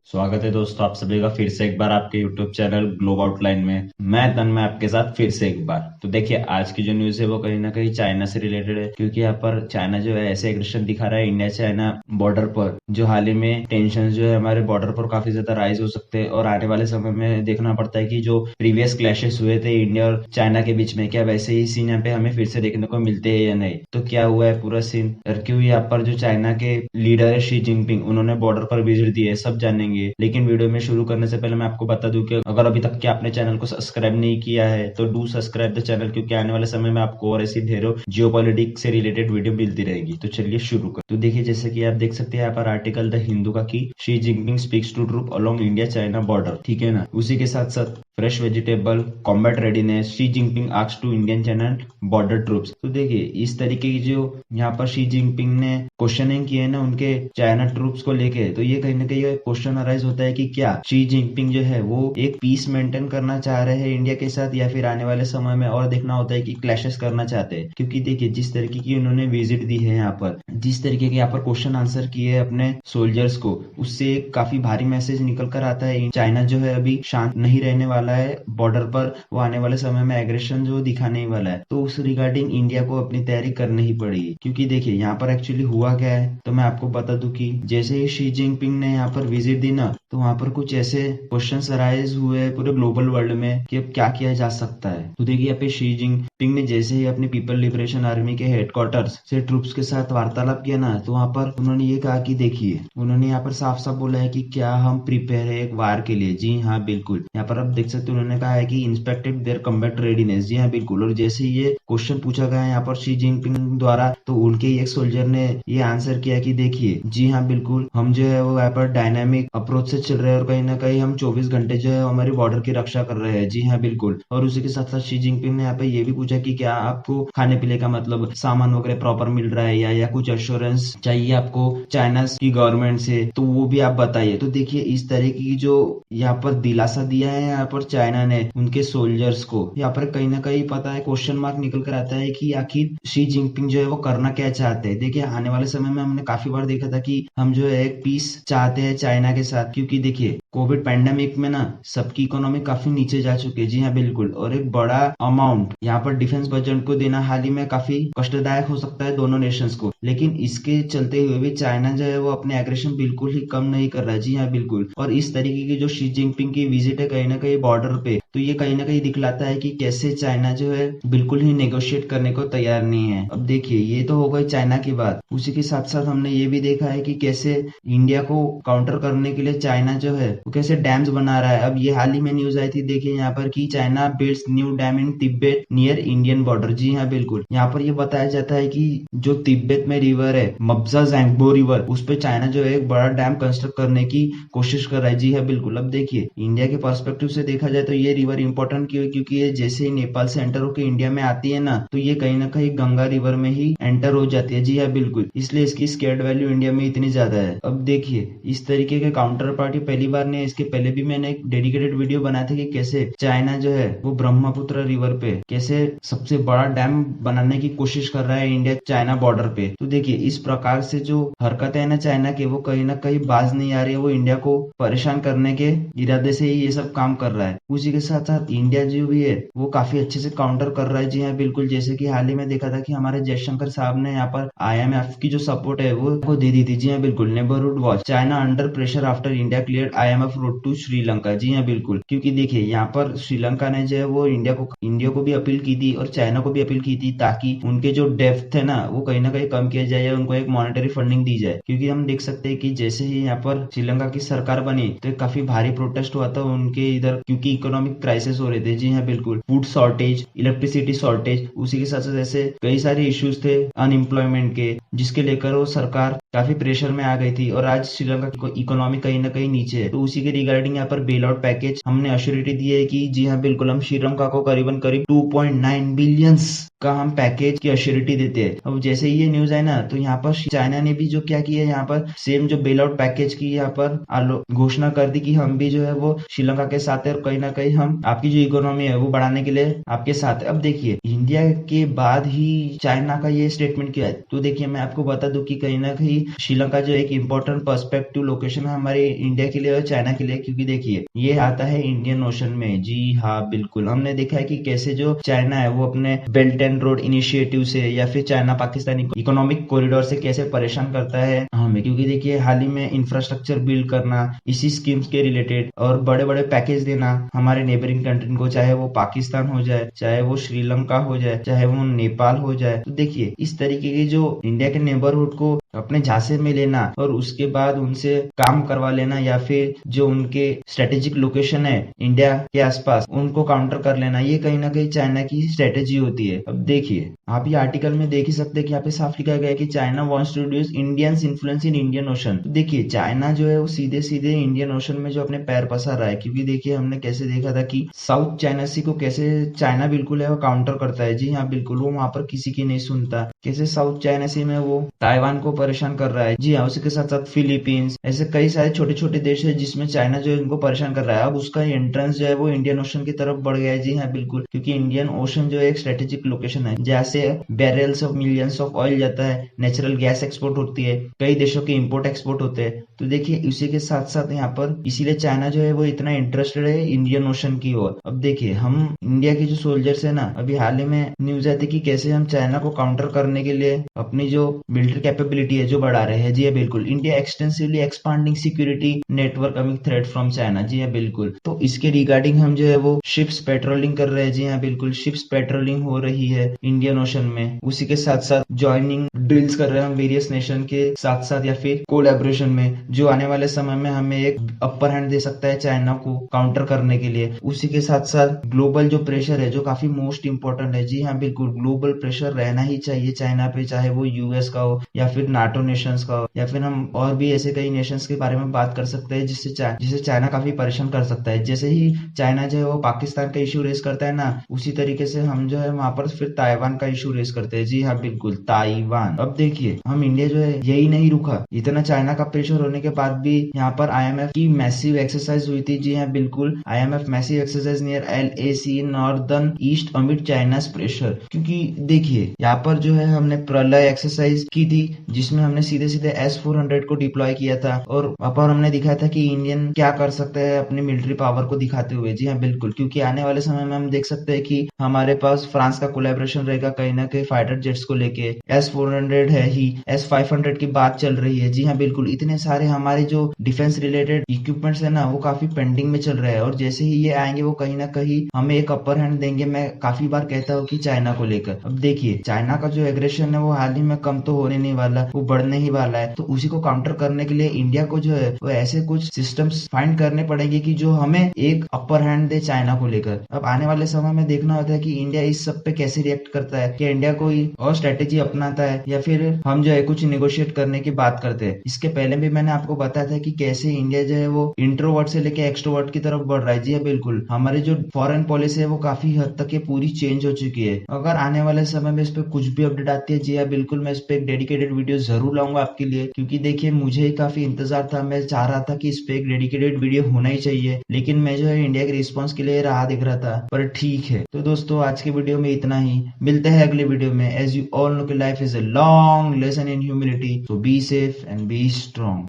स्वागत है दोस्तों आप सभी का फिर से एक बार आपके YouTube चैनल ग्लोब आउटलाइन में। मैं तन में आपके साथ फिर से एक बार। तो देखिए आज की जो न्यूज है वो कहीं ना कहीं चाइना से रिलेटेड है, क्योंकि यहाँ पर चाइना जो है ऐसे एग्रेशन दिखा रहा है इंडिया चाइना बॉर्डर पर। जो हाल ही में टेंशन जो है हमारे बॉर्डर पर काफी ज्यादा राइज हो सकते हैं और आने वाले समय में देखना पड़ता है कि जो प्रीवियस क्लैशेस हुए थे इंडिया और चाइना के बीच में, क्या वैसे ही सीन यहाँ पे हमें फिर से देखने को मिलते हैं या नहीं। तो क्या हुआ है पूरा सीन और क्यों यहाँ पर जो चाइना के लीडर है शी जिनपिंग उन्होंने बॉर्डर पर विजिट दी है, सब जानेंगे। लेकिन वीडियो में शुरू करने से पहले मैं आपको बता दूं कि अगर अभी तक के आपने चैनल को सब्सक्राइब नहीं किया है तो डू सब्सक्राइब द चैनल, क्योंकि आने वाले समय में आपको और ऐसी ढेरों जियोपॉलिटिक्स से रिलेटेड वीडियो मिलती रहेगी। तो चलिए शुरू कर। तो देखिए जैसे कि आप देख सकते हैं यहाँ पर आर्टिकल द हिंदू का कि Xi Jinping speaks to troop along India China border, ठीक है ना। उसी के साथ साथ fresh vegetable combat readiness Xi Jinping asks to Indian China border troops. तो देखिए इस तरीके की जो यहाँ पर शी जिनपिंग ने क्वेश्चनिंग की है ना उनके चाइना ट्रूप्स को लेके, तो ये कहीं ना कहीं क्वेश्चन अराइज होता है कि क्या शी जिनपिंग जो है वो एक पीस मेंटेन करना चाह रहे हैं इंडिया के साथ, या फिर आने वाले समय में और देखना होता है कि क्लैशेस करना चाहते हैं। क्योंकि देखिए जिस तरीके की उन्होंने विजिट दी है यहाँ पर, जिस तरीके के यहाँ पर क्वेश्चन आंसर किए हैं अपने सोल्जर्स को, उससे एक काफी भारी मैसेज निकल कर आता है। चाइना जो है अभी शांत नहीं रहने वाला है बॉर्डर पर, वो आने वाले समय में एग्रेशन जो दिखाने ही वाला है। तो उस रिगार्डिंग इंडिया को अपनी तैयारी करनी ही पड़ेगी। क्योंकि देखिए यहाँ पर एक्चुअली हुआ क्या है, तो मैं आपको बता दूं कि जैसे ही शी जिनपिंग ने यहाँ पर विजिट दी ना, तो वहां पर कुछ ऐसे क्वेश्चंस अराइज हुए पूरे ग्लोबल वर्ल्ड में कि अब क्या किया जा सकता है। तो देखिए यहाँ पे शी जिनपिंग ने जैसे ही अपनी पीपल लिबरेशन आर्मी के हेडक्वार्टर्स से ट्रूप्स के साथ वार्तालाप किया ना, तो वहां पर उन्होंने ये कहा कि देखिए, उन्होंने यहाँ पर साफ साफ बोला है कि क्या हम प्रिपेयर है एक वार के लिए। जी हाँ बिल्कुल, यहाँ पर आप देख सकते हो उन्होंने कहा है कि इंस्पेक्टेड देयर कम्बैट रेडीनेस। जी हाँ बिल्कुल। और जैसे ये क्वेश्चन पूछा गया है यहाँ पर शी जिनपिंग द्वारा, तो उनके एक सोल्जर ने ये आंसर किया कि देखिए जी हाँ बिल्कुल, हम जो है वो यहाँ पर डायनामिक अप्रोच से चल रहे हैं और कहीं ना कहीं हम 24 घंटे जो है हमारी बॉर्डर की रक्षा कर रहे हैं। जी हाँ बिल्कुल। और उसी के साथ साथ शी जिनपिंग ने यहाँ पे ये भी पूछा कि क्या आपको खाने पीने का मतलब सामान वगैरह प्रॉपर मिल रहा है या कुछ एश्योरेंस चाहिए आपको चाइना की गवर्नमेंट से, तो वो भी आप बताइए। तो देखिए इस तरीके की जो यहाँ पर दिलासा दिया है यहाँ पर चाइना ने उनके सोल्जर्स को, यहाँ पर कहीं ना कहीं पता है क्वेश्चन मार्क निकल कर आता है कि आखिर शी जिनपिंग जो है वो करना क्या चाहते हैं। देखिए आने वाले समय में हमने काफी बार देखा था कि हम जो है एक पीस चाहते हैं चाइना के साथ, क्योंकि देखिए कोविड पैंडेमिक में ना सबकी इकोनॉमी काफी नीचे जा चुकी है। जी हाँ बिल्कुल। और एक बड़ा अमाउंट यहाँ पर डिफेंस बजट को देना हाल ही में काफी कष्टदायक हो सकता है दोनों नेशंस को, लेकिन इसके चलते हुए भी चाइना जो है वो अपने एग्रेशन बिल्कुल ही कम नहीं कर रहा है। जी हाँ बिल्कुल। और इस तरीके की जो शी जिनपिंग की विजिट है कहीं ना कहीं बॉर्डर पे, तो ये कहीं ना कहीं दिखलाता है कि कैसे चाइना जो है बिल्कुल ही नेगोशिएट करने को तैयार नहीं है। अब देखिए ये तो हो गई चाइना की बात, उसी के साथ साथ हमने ये भी देखा है कि कैसे इंडिया को काउंटर करने के लिए चाइना जो है वो कैसे डैम्स बना रहा है। अब ये हाल ही में न्यूज आई थी, देखिए यहाँ पर कि चाइना बिल्ड्स न्यू डैम इन तिब्बत नियर इंडियन बॉर्डर। जी हाँ बिल्कुल। यहाँ पर ये बताया जाता है कि जो तिब्बत में रिवर है मब्जा जैंगबो रिवर, उस पर चाइना जो है एक बड़ा डैम कंस्ट्रक्ट करने की कोशिश कर रहा है। जी हाँ बिल्कुल। अब देखिए इंडिया के पर्सपेक्टिव से देखा जाए तो ये रिवर इंपॉर्टेंट क्यों है, क्योंकि ये जैसे ही नेपाल से एंटर होकर इंडिया में आती है ना, तो ये कहीं ना कहीं गंगा रिवर में ही एंटर हो जाती है। जी हाँ बिल्कुल। इसलिए इसकी स्केर्ड वैल्यू इंडिया में इतनी ज्यादा है। अब देखिए इस तरीके के काउंटर पार्टी पहली बार नहीं, इसके पहले भी मैंने एक डेडिकेटेड वीडियो बनाया था कि कैसे चाइना जो है वो ब्रह्मपुत्र रिवर पे कैसे सबसे बड़ा डैम बनाने की कोशिश कर रहा है इंडिया चाइना बॉर्डर पे। तो देखिए इस प्रकार से जो हरकत है ना चाइना के, वो कहीं ना कहीं बाज नहीं आ रही है, वो इंडिया को परेशान करने के इरादे से ही ये सब काम कर रहा है। उसी के साथ साथ इंडिया जो भी है वो काफी अच्छे से काउंटर कर रहा है। जी हाँ बिल्कुल। जैसे कि हाल ही में देखा था कि हमारे जयशंकर साहब ने यहाँ पर IMF की जो सपोर्ट है वो दे दी थी। जी हाँ बिल्कुल। Neighbourhood watch China under pressure after India clear IMF road to Sri Lanka. जी हाँ बिल्कुल। क्योंकि देखिए यहाँ पर श्रीलंका ने जो है वो इंडिया को भी अपील की थी और चाइना को भी अपील की थी, ताकि उनके जो डेप्थ है ना वो कहीं ना कहीं कम किया जाए या उनको एक मॉनेटरी फंडिंग दी जाए। क्योंकि हम देख सकते हैं कि जैसे ही यहाँ पर श्रीलंका की सरकार बनी तो काफी भारी प्रोटेस्ट हुआ था उनके इधर, क्योंकि इकोनॉमिक क्राइसिस हो रहे थे। जी हाँ बिल्कुल। फूड शॉर्टेज, इलेक्ट्रिसिटी शॉर्टेज, उसी के साथ साथ ऐसे कई सारे इश्यूज थे अनएम्प्लॉयमेंट के, जिसके लेकर वो सरकार काफी प्रेशर में आ गई थी और आज श्रीलंका की इकोनॉमी कहीं ना कहीं नीचे है। तो उसी के रिगार्डिंग यहाँ पर बेल आउट पैकेज हमने अश्योरिटी दी है कि जी हाँ बिल्कुल, हम श्रीलंका को करीबन करीब 2.9 बिलियंस का हम पैकेज की अश्योरिटी देते हैं। अब जैसे ही ये न्यूज है ना, तो यहाँ पर चाइना ने भी जो क्या किया है, यहाँ पर सेम जो बेल आउट पैकेज की यहाँ पर घोषणा कर दी कि हम भी जो है वो श्रीलंका के साथ है और कहीं ना कहीं हम हम आपकी जो इकोनॉमी है वो बढ़ाने के लिए आपके साथ है। अब देखिए इंडिया के बाद ही चाइना का ये स्टेटमेंट क्या है, तो देखिए मैं आपको बता दूं कि कहीं ना कहीं श्रीलंका जो एक इंपॉर्टेंट पर्सपेक्टिव लोकेशन है हमारे इंडिया के लिए और चाइना के लिए, क्योंकि देखिए ये आता है इंडियन ओशन में। जी हाँ बिल्कुल, हमने देखा है कि कैसे जो चाइना है वो अपने बेल्ट एंड रोड इनिशिएटिव से या फिर चाइना पाकिस्तान इकोनॉमिक कॉरिडोर से कैसे परेशान करता है हमें, क्योंकि देखिए हाल ही में इंफ्रास्ट्रक्चर बिल्ड करना इसी स्कीम्स के रिलेटेड और बड़े बड़े पैकेज देना हमारे नेबरिंग कंट्री को, चाहे वो पाकिस्तान हो जाए, चाहे वो श्रीलंका हो जाए, चाहे वो नेपाल हो जाए। तो देखिए इस तरीके की जो इंडिया के नेबरहुड को अपने झांसे में लेना और उसके बाद उनसे काम करवा लेना या फिर जो उनके स्ट्रेटेजिक लोकेशन है इंडिया के आसपास उनको काउंटर कर लेना, ये कहीं ना कहीं चाइना की स्ट्रेटेजी होती है। अब देखिए आप ये आर्टिकल में देख ही सकते हैं कि यहाँ पे साफ लिखा गया है कि China wants to reduce Indians influence in Indian Ocean. तो देखिए चाइना जो है वो सीधे सीधे इंडियन ओशन में जो अपने पैर पसार रहा है, क्योंकि देखिए हमने कैसे देखा था कि साउथ चाइना सी को कैसे चाइना बिल्कुल है वो काउंटर करता है। जी हाँ बिल्कुल, वो वहां पर किसी की नहीं सुनता। कैसे साउथ चाइना सी में वो ताइवान को परेशान कर रहा है। जी हाँ, उसी के साथ साथ फिलीपींस, ऐसे कई सारे छोटे छोटे देश है जिसमें चाइना जो है इनको परेशान कर रहा है। अब उसका एंट्रेंस जो है वो इंडियन ओशन की तरफ बढ़ गया है। जी हाँ बिल्कुल, क्योंकि इंडियन ओशन जो है एक स्ट्रेटेजिक लोकेशन है जहाँ से barrels of millions of oil जाता है, नेचुरल गैस एक्सपोर्ट होती है, कई देशों के इंपोर्ट एक्सपोर्ट होते हैं। तो देखिए उसी के साथ साथ यहाँ पर इसीलिए चाइना जो है वो इतना इंटरेस्टेड है इंडियन ओशन की ओर। अब देखिए हम इंडिया के जो सोल्जर्स है ना, अभी हाल ही में न्यूज आती कि कैसे हम चाइना को काउंटर करने के लिए अपनी जो मिलिट्री कैपेबिलिटी है जो बढ़ा रहे हैं। जी हाँ बिल्कुल, India extensively expanding security network coming threat from China. जी हाँ बिल्कुल, तो इसके रिगार्डिंग हम जो है वो शिप्स पेट्रोलिंग कर रहे हैं। जी हाँ बिल्कुल, शिप्स पेट्रोलिंग हो रही है इंडियन ओशन में। उसी के साथ साथ ज्वाइनिंग ड्रिल्स कर रहे हैं हम वेरियस नेशन के साथ साथ या फिर कोलैबोरेशन में, जो आने वाले समय में हमें एक अपर हैंड दे सकता है चाइना को काउंटर करने के लिए। उसी के साथ साथ ग्लोबल जो प्रेशर है जो काफी मोस्ट इंपॉर्टेंट है। जी हाँ बिल्कुल, ग्लोबल प्रेशर रहना ही चाहिए चाइना पे, चाहे वो यूएस का हो या फिर नाटो नेशंस का हो या फिर हम और भी ऐसे कई नेशंस के बारे में बात कर सकते हैं जिससे चाइना काफी परेशान कर सकता है। जैसे ही चाइना जो है वो पाकिस्तान का इशू रेस करता है ना, उसी तरीके से हम जो है वहां पर फिर ताइवान का इशू रेस करते हैं। जी हाँ बिल्कुल, ताइवान। अब देखिए हम इंडिया जो है यही नहीं रुका, इतना चाइना का प्रेशर होने के बाद भी यहाँ पर आईएमएफ की मैसिव एक्सरसाइज हुई थी। जी हाँ बिल्कुल, IMF massive exercise near LAC northern east amid China pressure. क्योंकि देखिए यहाँ पर जो है हमने प्रलय एक्सरसाइज की थी जिसमें हमने सीधे सीधे S-400 को डिप्लॉय किया था और वहां पर हमने दिखाया था कि इंडियन क्या कर सकते हैं अपनी मिलिट्री पावर को दिखाते हुए। जी हाँ बिल्कुल, क्योंकि आने वाले समय में हम देख सकते हैं कि हमारे पास फ्रांस का कोलैबोरेशन रहेगा कहीं ना कहीं फाइटर जेट्स को लेके। S-400 है ही, S-500 की बात चल रही है। जी हाँ बिल्कुल, इतने सारे हमारे जो डिफेंस रिलेटेड इक्विपमेंट्स है ना वो काफी पेंडिंग में चल रहे हैं और जैसे ही ये आएंगे वो कहीं ना कहीं हमें एक अपर हैंड देंगे। मैं काफी बार कहता हूँ कि चाइना को लेकर। अब देखिए चाइना का जो एग्रेशन है वो हाल ही में कम तो होने नहीं वाला, वो बढ़ने ही वाला है। तो उसी को काउंटर करने के लिए इंडिया को जो है वो ऐसे कुछ सिस्टम्स फाइंड करने पड़ेंगे कि जो हमें एक अपर हैंड दे चाइना को लेकर। अब आने वाले समय में देखना होता है कि इंडिया इस सब पे कैसे रिएक्ट करता है, कि इंडिया कोई और स्ट्रेटेजी अपनाता है या फिर हम जो है कुछ निगोशिएट करने की बात करते हैं। इसके पहले भी मैंने आपको बताया था कि कैसे इंडिया जो है वो इंट्रोवर्ट से लेके एक्सट्रोवर्ट की तरफ बढ़ रहा है। जी हाँ बिल्कुल, हमारी जो फॉरेन पॉलिसी है वो काफी हद तक ये पूरी चेंज हो चुकी है। अगर आने वाले समय में इस पे कुछ भी अपडेट आती है, जी हाँ बिल्कुल मैं इस पे एक डेडिकेटेड वीडियो जरूर लाऊंगा आपके लिए, क्योंकि देखिए मुझे ही काफी इंतजार था। मैं चाह रहा था कि इस पे एक डेडिकेटेड वीडियो होना ही चाहिए, लेकिन मैं जो है इंडिया के रिस्पॉन्स के लिए राह देख रहा था। पर ठीक है, तो दोस्तों आज के वीडियो में इतना ही, मिलते हैं अगले वीडियो में। एज यू ऑल नो कि life is a long lesson in humility, so be safe and be strong.